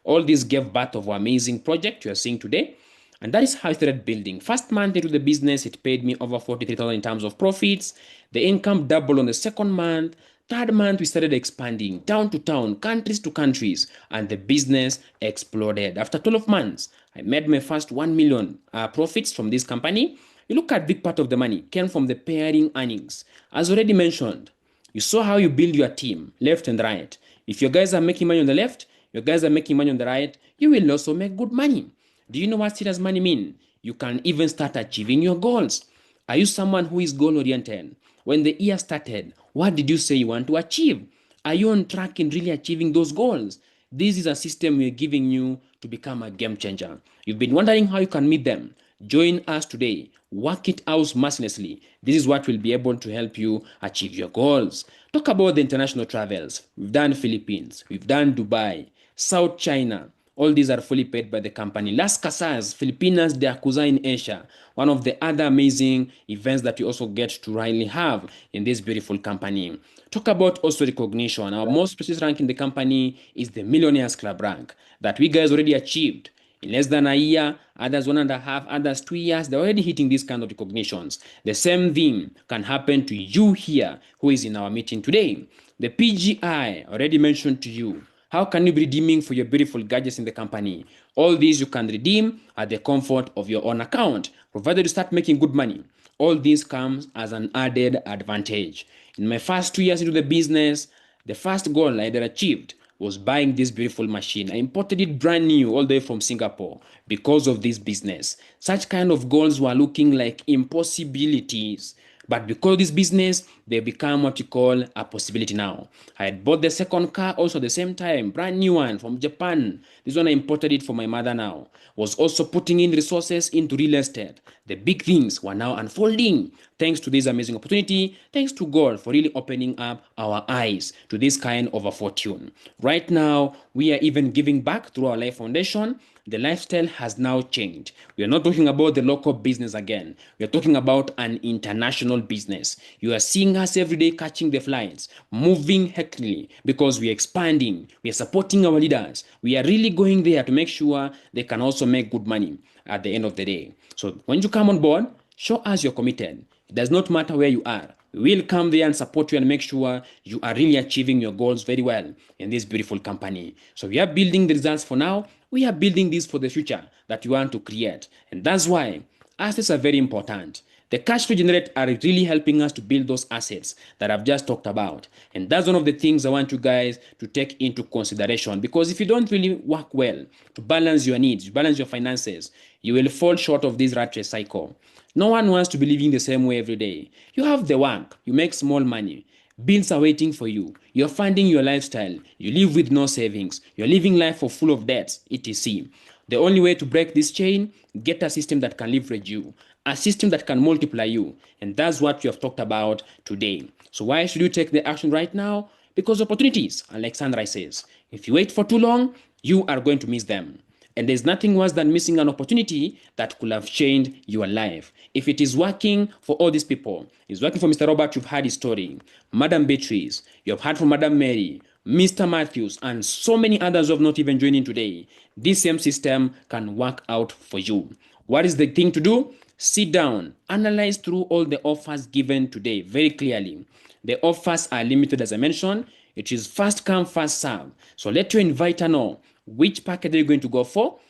All this gave birth of an amazing project you are seeing today. And that is how I started building. First month into the business, it paid me over 43,000 in terms of profits. The income doubled on the second month. Third month, we started expanding town to town, countries to countries, and the business exploded. After 12 months, I made my first 1 million profits from this company. You look at big part of the money came from the pairing earnings. As already mentioned, you saw how you build your team, left and right. If your guys are making money on the left, your guys are making money on the right, you will also make good money. Do you know what serious money mean? You can even start achieving your goals. Are you someone who is goal-oriented? When the year started, what did you say you want to achieve? Are you on track in really achieving those goals? This is a system we're giving you to become a game changer. You've been wondering how you can meet them. Join us today. Work it out mercilessly. This is what will be able to help you achieve your goals. Talk about the international travels. We've done Philippines. We've done Dubai, South China. All these are fully paid by the company. Las Casas, Filipinas de Acusa in Asia. One of the other amazing events that you also get to really have in this beautiful company. Talk about also recognition. Our most prestigious rank in the company is the Millionaires Club rank that we guys already achieved. In less than a year, others 1.5, others 2 years, they're already hitting these kind of recognitions. The same thing can happen to you here who is in our meeting today. The PGI, already mentioned to you. How can you be redeeming for your beautiful gadgets in the company? All these you can redeem at the comfort of your own account, provided you start making good money. All this comes as an added advantage. In my first 2 years into the business, the first goal I had achieved was buying this beautiful machine. I imported it brand new all the way from Singapore because of this business. Such kind of goals were looking like impossibilities. But because of this business, they become what you call a possibility now. I had bought the second car also at the same time, brand new one from Japan. This one I imported it for my mother now. Was also putting in resources into real estate. The big things were now unfolding thanks to this amazing opportunity, thanks to God for really opening up our eyes to this kind of a fortune. Right now, we are even giving back through our Life Foundation. The lifestyle has now changed. We are not talking about the local business again. We are talking about an international business. You are seeing us every day catching the flights, moving hectically because we are expanding. We are supporting our leaders. We are really going there to make sure they can also make good money at the end of the day. So when you come on board, show us you're committed. It does not matter where you are. We will come there and support you and make sure you are really achieving your goals very well in this beautiful company. So we are building the results for now. We are building this for the future that you want to create. And that's why assets are very important. The cash flow generate are really helping us to build those assets that I've just talked about. And that's one of the things I want you guys to take into consideration, because if you don't really work well to balance your needs, balance your finances, you will fall short of this rat race cycle. No one wants to be living the same way every day. You have the work, you make small money, bills are waiting for you, you're funding your lifestyle, you live with no savings, you're living life full of debts, etc. The only way to break this chain, get a system that can leverage you, a system that can multiply you. And that's what we have talked about today. So why should you take the action right now? Because opportunities, like Sandra says, if you wait for too long, you are going to miss them. And there's nothing worse than missing an opportunity that could have changed your life. If it is working for all these people, it's working for Mr. Robert, you've heard his story. Madam Beatrice, you have heard from Madam Mary, Mr. Matthews, and so many others who have not even joined in today. This same system can work out for you. What is the thing to do? Sit down, analyze through all the offers given today very clearly. The offers are limited, as I mentioned. It is first come, first serve. So let your inviter know which package are you going to go for,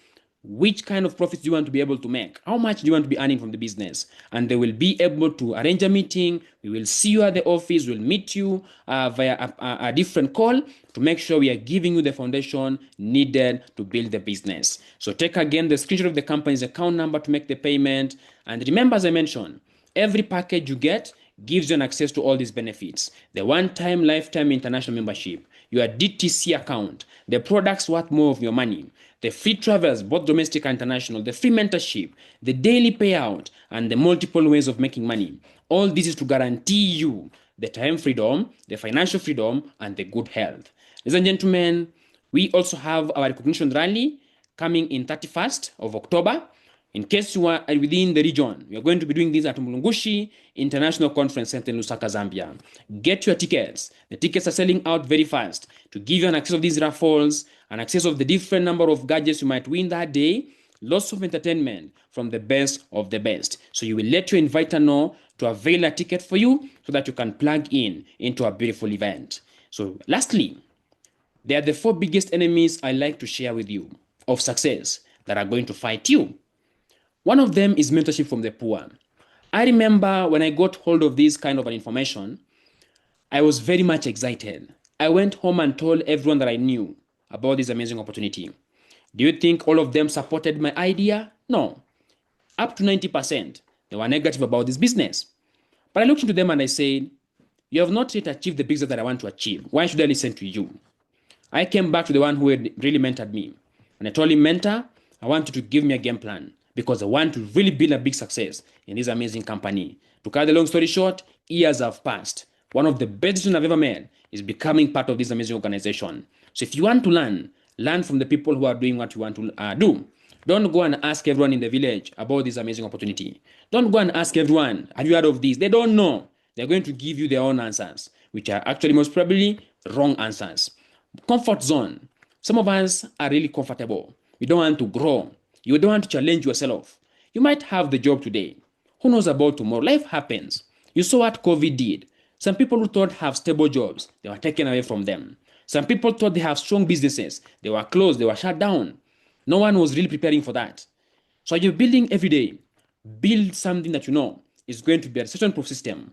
which kind of profits do you want to be able to make, how much do you want to be earning from the business, and they will be able to arrange a meeting. We will see you at the office, we'll meet you via a different call to make sure we are giving you the foundation needed to build the business. So take again the screenshot of the company's account number to make the payment, and remember, as I mentioned, every package you get gives you an access to all these benefits: the one-time lifetime international membership, your DTC account, the products worth more of your money, the free travels, both domestic and international, the free mentorship, the daily payout, and the multiple ways of making money. All this is to guarantee you the time freedom, the financial freedom, and the good health. Ladies and gentlemen, we also have our recognition rally coming in 31st of October. In case you are within the region, we are going to be doing this at Mulungushi International Conference Center in Lusaka, Zambia. Get your tickets. The tickets are selling out very fast to give you an access of these raffles, an access of the different number of gadgets you might win that day, lots of entertainment from the best of the best. So you will let your inviter know to avail a ticket for you so that you can plug in into a beautiful event. So lastly, there are the 4 biggest enemies I like to share with you of success that are going to fight you. One of them is mentorship from the poor. I remember when I got hold of this kind of an information, I was very much excited. I went home and told everyone that I knew about this amazing opportunity. Do you think all of them supported my idea? No. Up to 90%, they were negative about this business. But I looked into them and I said, you have not yet achieved the business that I want to achieve. Why should I listen to you? I came back to the one who had really mentored me. And I told him, mentor, I want you to give me a game plan because I want to really build a big success in this amazing company. To cut the long story short, years have passed. One of the best decisions I've ever made is becoming part of this amazing organization. So if you want to learn from the people who are doing what you want to do. Don't go and ask everyone in the village about this amazing opportunity. Don't go and ask everyone, have you heard of this? They don't know. They're going to give you their own answers, which are actually most probably wrong answers. Comfort zone. Some of us are really comfortable. We don't want to grow. You don't want to challenge yourself. You might have the job today. Who knows about tomorrow? Life happens. You saw what COVID did. Some people who thought have stable jobs, they were taken away from them. Some people thought they have strong businesses. They were closed. They were shut down. No one was really preparing for that. So you're building every day. Build something that you know is going to be a recession-proof system.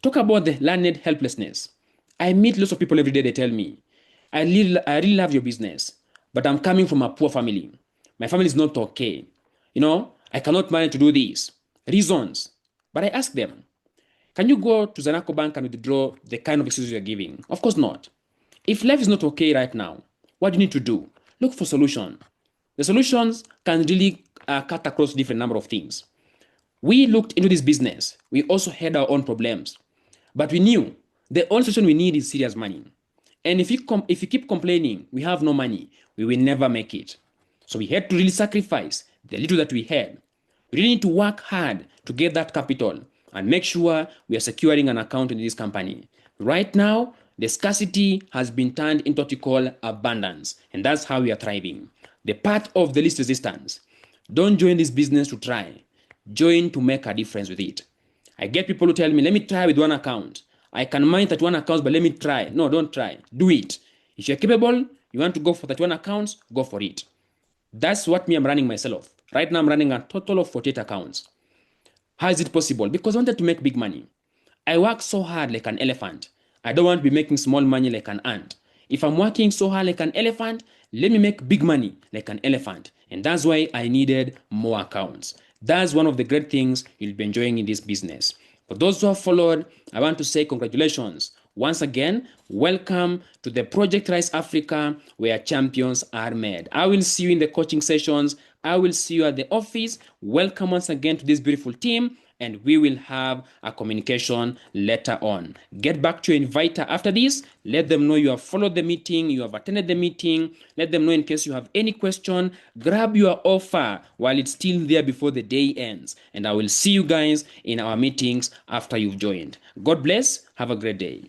Talk about the learned helplessness. I meet lots of people every day. They tell me, I really love your business, but I'm coming from a poor family. My family is not okay. I cannot manage to do this. Reasons. But I ask them, can you go to Zanaco Bank and withdraw the kind of excuses you're giving? Of course not. If life is not okay right now, what do you need to do? Look for solution. The solutions can really cut across different number of things. We looked into this business. We also had our own problems. But we knew the only solution we need is serious money. And if you keep complaining, we have no money, we will never make it. So we had to really sacrifice the little that we had. We really need to work hard to get that capital and make sure we are securing an account in this company. Right now, the scarcity has been turned into what we call abundance, and that's how we are thriving. The part of the least resistance. Don't join this business to try. Join to make a difference with it. I get people who tell me, let me try with one account. I can manage that one account, but let me try. No, don't try. Do it. If you're capable, you want to go for that one accounts, go for it. That's what I'm running myself. Right now, I'm running a total of 48 accounts. How is it possible? Because I wanted to make big money. I work so hard like an elephant. I don't want to be making small money like an ant. If I'm working so hard like an elephant, let me make big money like an elephant. And that's why I needed more accounts. That's one of the great things you'll be enjoying in this business. For those who have followed, I want to say congratulations. Once again, welcome to the Project Rise Africa, where champions are made. I will see you in the coaching sessions. I will see you at the office. Welcome once again to this beautiful team, and we will have a communication later on. Get back to your inviter after this. Let them know you have followed the meeting, you have attended the meeting. Let them know in case you have any question. Grab your offer while it's still there before the day ends. And I will see you guys in our meetings after you've joined. God bless. Have a great day.